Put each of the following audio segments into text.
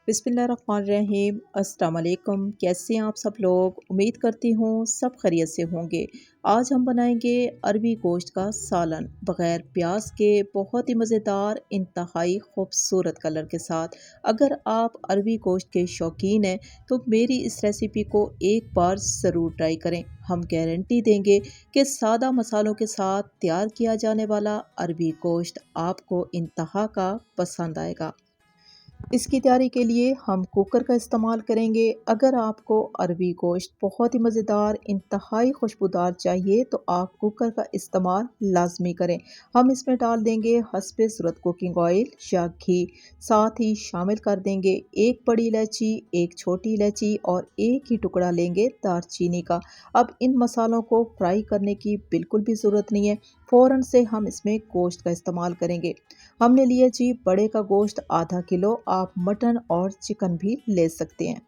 बिस्मिल्लाहिर्रहमानिर्रहीम। अस्सलाम वालेकुम। कैसे हैं आप सब लोग? उम्मीद करती हूँ सब खैरियत से होंगे। आज हम बनाएंगे अरबी गोश्त का सालन बग़ैर प्याज के, बहुत ही मज़ेदार, इंतहाई खूबसूरत कलर के साथ। अगर आप अरबी गोश्त के शौकीन हैं तो मेरी इस रेसिपी को एक बार ज़रूर ट्राई करें। हम गारंटी देंगे कि सादा मसालों के साथ तैयार किया जाने वाला अरबी गोश्त आपको इंतहा का पसंद आएगा। इसकी तैयारी के लिए हम कुकर का इस्तेमाल करेंगे। अगर आपको अरबी गोश्त बहुत ही मज़ेदार, इंतहाई खुशबूदार चाहिए तो आप कुकर का इस्तेमाल लाजमी करें। हम इसमें डाल देंगे हस्बे ज़रूरत कुकिंग ऑयल या घी। साथ ही शामिल कर देंगे एक बड़ी इलायची, एक छोटी इलायची और एक ही टुकड़ा लेंगे दारचीनी का। अब इन मसालों को फ्राई करने की बिल्कुल भी ज़रूरत नहीं है, फ़ौरन से हम इसमें गोश्त का इस्तेमाल करेंगे। हमने लिया जी बड़े का गोश्त आधा किलो, आप मटन और चिकन भी ले सकते हैं।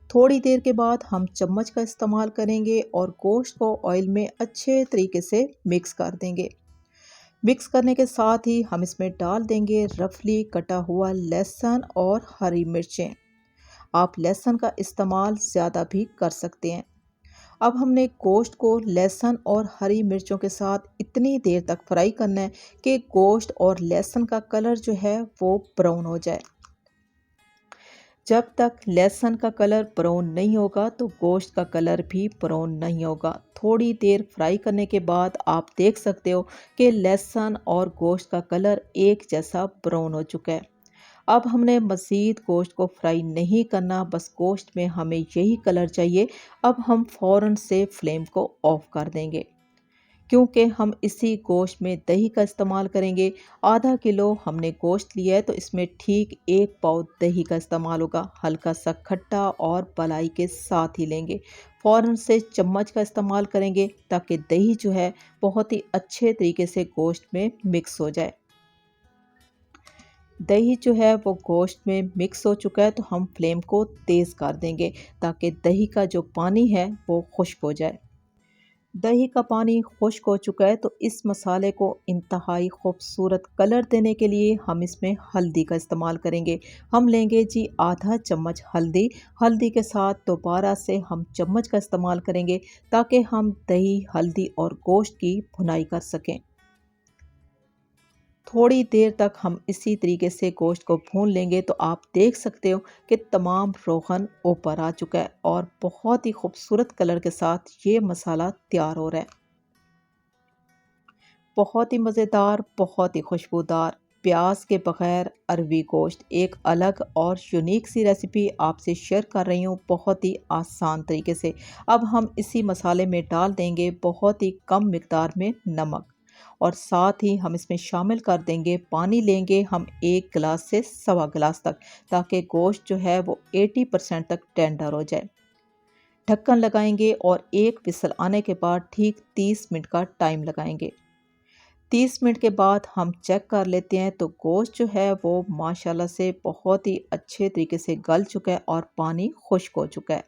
थोड़ी देर के बाद हम चम्मच का इस्तेमाल करेंगे और गोश्त को ऑयल में अच्छे तरीके से मिक्स कर देंगे। मिक्स करने के साथ ही हम इसमें डाल देंगे रफली कटा हुआ लहसुन और हरी मिर्चें। आप लहसुन का इस्तेमाल ज़्यादा भी कर सकते हैं। अब हमने गोश्त को लहसुन और हरी मिर्चों के साथ इतनी देर तक फ्राई करना है कि गोश्त और लहसुन का कलर जो है वो ब्राउन हो जाए। जब तक लहसुन का कलर ब्राउन नहीं होगा तो गोश्त का कलर भी ब्राउन नहीं होगा। थोड़ी देर फ्राई करने के बाद आप देख सकते हो कि लहसुन और गोश्त का कलर एक जैसा ब्राउन हो चुका है। अब हमने मज़ीद गोश्त को फ्राई नहीं करना, बस गोश्त में हमें यही कलर चाहिए। अब हम फ़ौरन से फ्लेम को ऑफ कर देंगे क्योंकि हम इसी गोश्त में दही का इस्तेमाल करेंगे। आधा किलो हमने गोश्त लिया है तो इसमें ठीक एक पाव दही का इस्तेमाल होगा। हल्का सा खट्टा और मलाई के साथ ही लेंगे। फ़ौरन से चम्मच का इस्तेमाल करेंगे ताकि दही जो है बहुत ही अच्छे तरीके से गोश्त में मिक्स हो जाए। दही जो है वो गोश्त में मिक्स हो चुका है तो हम फ्लेम को तेज़ कर देंगे ताकि दही का जो पानी है वो खुश्क हो जाए। दही का पानी खुश्क हो चुका है तो इस मसाले को इंतहाई खूबसूरत कलर देने के लिए हम इसमें हल्दी का इस्तेमाल करेंगे। हम लेंगे जी आधा चम्मच हल्दी। हल्दी के साथ दोबारा से हम चम्मच का इस्तेमाल करेंगे ताकि हम दही, हल्दी और गोश्त की भुनाई कर सकें। थोड़ी देर तक हम इसी तरीके से गोश्त को भून लेंगे तो आप देख सकते हो कि तमाम रोगन ऊपर आ चुका है और बहुत ही खूबसूरत कलर के साथ ये मसाला तैयार हो रहा है। बहुत ही मज़ेदार, बहुत ही खुशबूदार प्याज के बग़ैर अरबी गोश्त, एक अलग और यूनिक सी रेसिपी आपसे शेयर कर रही हूँ बहुत ही आसान तरीके से। अब हम इसी मसाले में डाल देंगे बहुत ही कम मिकदार में नमक और साथ ही हम इसमें शामिल कर देंगे पानी। लेंगे हम 1 गिलास से सवा गिलास तक ताकि गोश्त जो है वो 80% तक टेंडर हो जाए। ढक्कन लगाएंगे और एक विसल आने के बाद ठीक 30 मिनट का टाइम लगाएंगे। 30 मिनट के बाद हम चेक कर लेते हैं तो गोश्त जो है वो माशाल्लाह से बहुत ही अच्छे तरीके से गल चुका है और पानी खुश्क हो चुका है।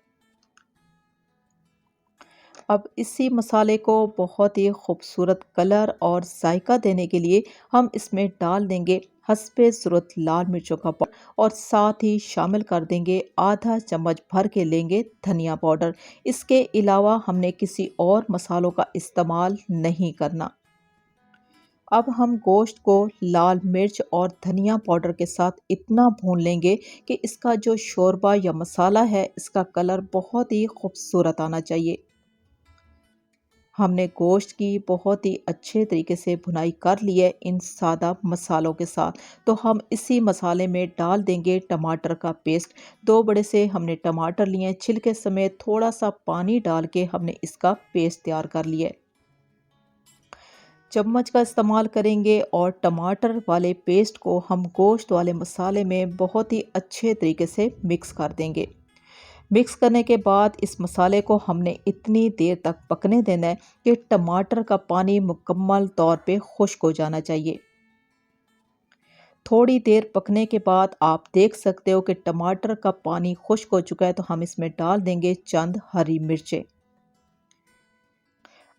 अब इसी मसाले को बहुत ही खूबसूरत कलर और जायका देने के लिए हम इसमें डाल देंगे हस्बे ज़रूरत लाल मिर्चों का पाउडर और साथ ही शामिल कर देंगे आधा चम्मच भर के लेंगे धनिया पाउडर। इसके अलावा हमने किसी और मसालों का इस्तेमाल नहीं करना। अब हम गोश्त को लाल मिर्च और धनिया पाउडर के साथ इतना भून लेंगे कि इसका जो शोरबा या मसाला है इसका कलर बहुत ही खूबसूरत आना चाहिए। हमने गोश्त की बहुत ही अच्छे तरीके से भुनाई कर ली है इन सादा मसालों के साथ। तो हम इसी मसाले में डाल देंगे टमाटर का पेस्ट। 2 बड़े से हमने टमाटर लिए हैं, छिलके समेत थोड़ा सा पानी डाल के हमने इसका पेस्ट तैयार कर लिया है। चम्मच का इस्तेमाल करेंगे और टमाटर वाले पेस्ट को हम गोश्त वाले मसाले में बहुत ही अच्छे तरीके से मिक्स कर देंगे। मिक्स करने के बाद इस मसाले को हमने इतनी देर तक पकने देना है कि टमाटर का पानी मुकम्मल तौर पे खुश्क हो जाना चाहिए। थोड़ी देर पकने के बाद आप देख सकते हो कि टमाटर का पानी खुश्क हो चुका है तो हम इसमें डाल देंगे चंद हरी मिर्चें।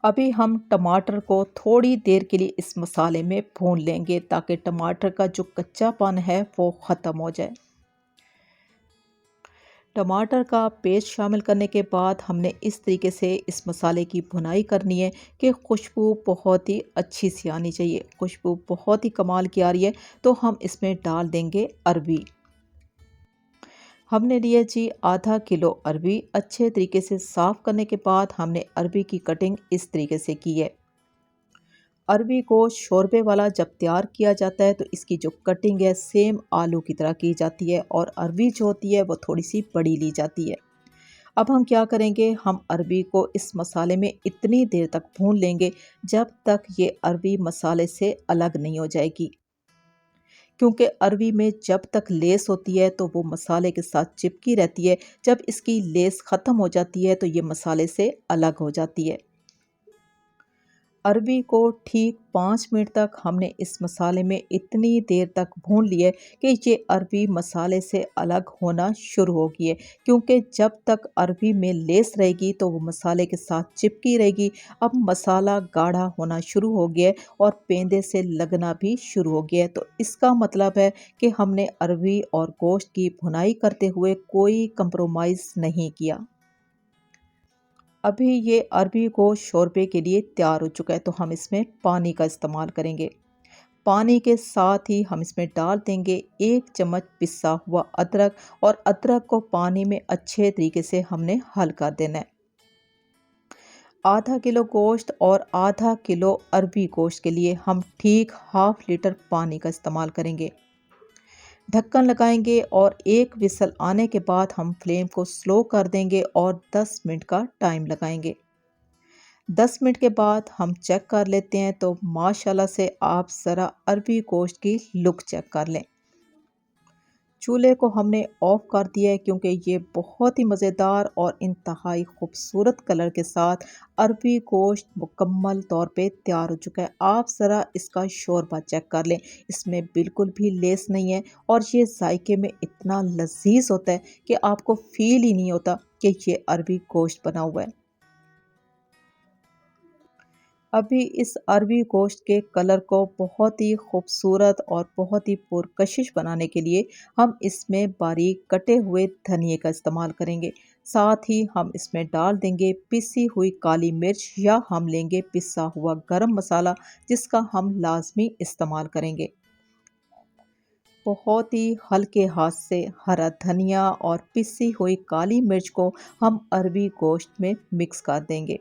अभी हम टमाटर को थोड़ी देर के लिए इस मसाले में भून लेंगे ताकि टमाटर का जो कच्चापन है वो ख़त्म हो जाए। टमाटर का पेस्ट शामिल करने के बाद हमने इस तरीके से इस मसाले की भुनाई करनी है कि खुशबू बहुत ही अच्छी सी आनी चाहिए। खुशबू बहुत ही कमाल की आ रही है तो हम इसमें डाल देंगे अरबी। हमने लिए जी आधा किलो अरबी। अच्छे तरीके से साफ़ करने के बाद हमने अरबी की कटिंग इस तरीके से की है। अरबी को शोरबे वाला जब तैयार किया जाता है तो इसकी जो कटिंग है सेम आलू की तरह की जाती है और अरबी जो होती है वो थोड़ी सी बड़ी ली जाती है। अब हम क्या करेंगे, हम अरबी को इस मसाले में इतनी देर तक भून लेंगे जब तक ये अरबी मसाले से अलग नहीं हो जाएगी। क्योंकि अरबी में जब तक लेस होती है तो वो मसाले के साथ चिपकी रहती है। जब इसकी लेस ख़त्म हो जाती है तो ये मसाले से अलग हो जाती है। अरबी को ठीक 5 मिनट तक हमने इस मसाले में इतनी देर तक भून लिया कि ये अरबी मसाले से अलग होना शुरू हो गई है। क्योंकि जब तक अरबी में लेस रहेगी तो वो मसाले के साथ चिपकी रहेगी। अब मसाला गाढ़ा होना शुरू हो गया है और पेंदे से लगना भी शुरू हो गया है। तो इसका मतलब है कि हमने अरबी और गोश्त की भुनाई करते हुए कोई कंप्रोमाइज़ नहीं किया। अभी ये अरबी गोश्त शोरबे के लिए तैयार हो चुका है तो हम इसमें पानी का इस्तेमाल करेंगे। पानी के साथ ही हम इसमें डाल देंगे 1 चम्मच पिसा हुआ अदरक और अदरक को पानी में अच्छे तरीके से हमने हल कर देना है। आधा किलो गोश्त और आधा किलो अरबी गोश्त के लिए हम ठीक ½ लीटर पानी का इस्तेमाल करेंगे। ढक्कन लगाएंगे और एक विसल आने के बाद हम फ्लेम को स्लो कर देंगे और 10 मिनट का टाइम लगाएंगे। 10 मिनट के बाद हम चेक कर लेते हैं तो माशाल्लाह से आप ज़रा अरबी गोश्त की लुक चेक कर लें। चूल्हे को हमने ऑफ कर दिया है क्योंकि ये बहुत ही मज़ेदार और इंतहाई खूबसूरत कलर के साथ अरबी गोश्त मुकम्मल तौर पे तैयार हो चुका है। आप ज़रा इसका शोरबा चेक कर लें, इसमें बिल्कुल भी लेस नहीं है और ये जायके में इतना लजीज होता है कि आपको फील ही नहीं होता कि ये अरबी गोश्त बना हुआ है। अभी इस अरबी गोश्त के कलर को बहुत ही खूबसूरत और बहुत ही पुरकशिश बनाने के लिए हम इसमें बारीक कटे हुए धनिए का इस्तेमाल करेंगे। साथ ही हम इसमें डाल देंगे पिसी हुई काली मिर्च या हम लेंगे पिसा हुआ गरम मसाला जिसका हम लाजमी इस्तेमाल करेंगे। बहुत ही हल्के हाथ से हरा धनिया और पिसी हुई काली मिर्च को हम अरबी गोश्त में मिक्स कर देंगे।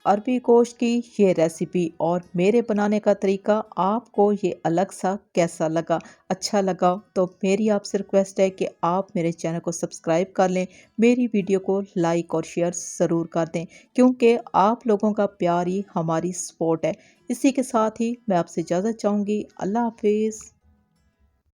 अरबी गोश्त की ये रेसिपी और मेरे बनाने का तरीका आपको ये अलग सा कैसा लगा? अच्छा लगा तो मेरी आपसे रिक्वेस्ट है कि आप मेरे चैनल को सब्सक्राइब कर लें, मेरी वीडियो को लाइक और शेयर ज़रूर कर दें क्योंकि आप लोगों का प्यार ही हमारी सपोर्ट है। इसी के साथ ही मैं आपसे इजाज़त चाहूँगी। अल्लाह हाफिज़।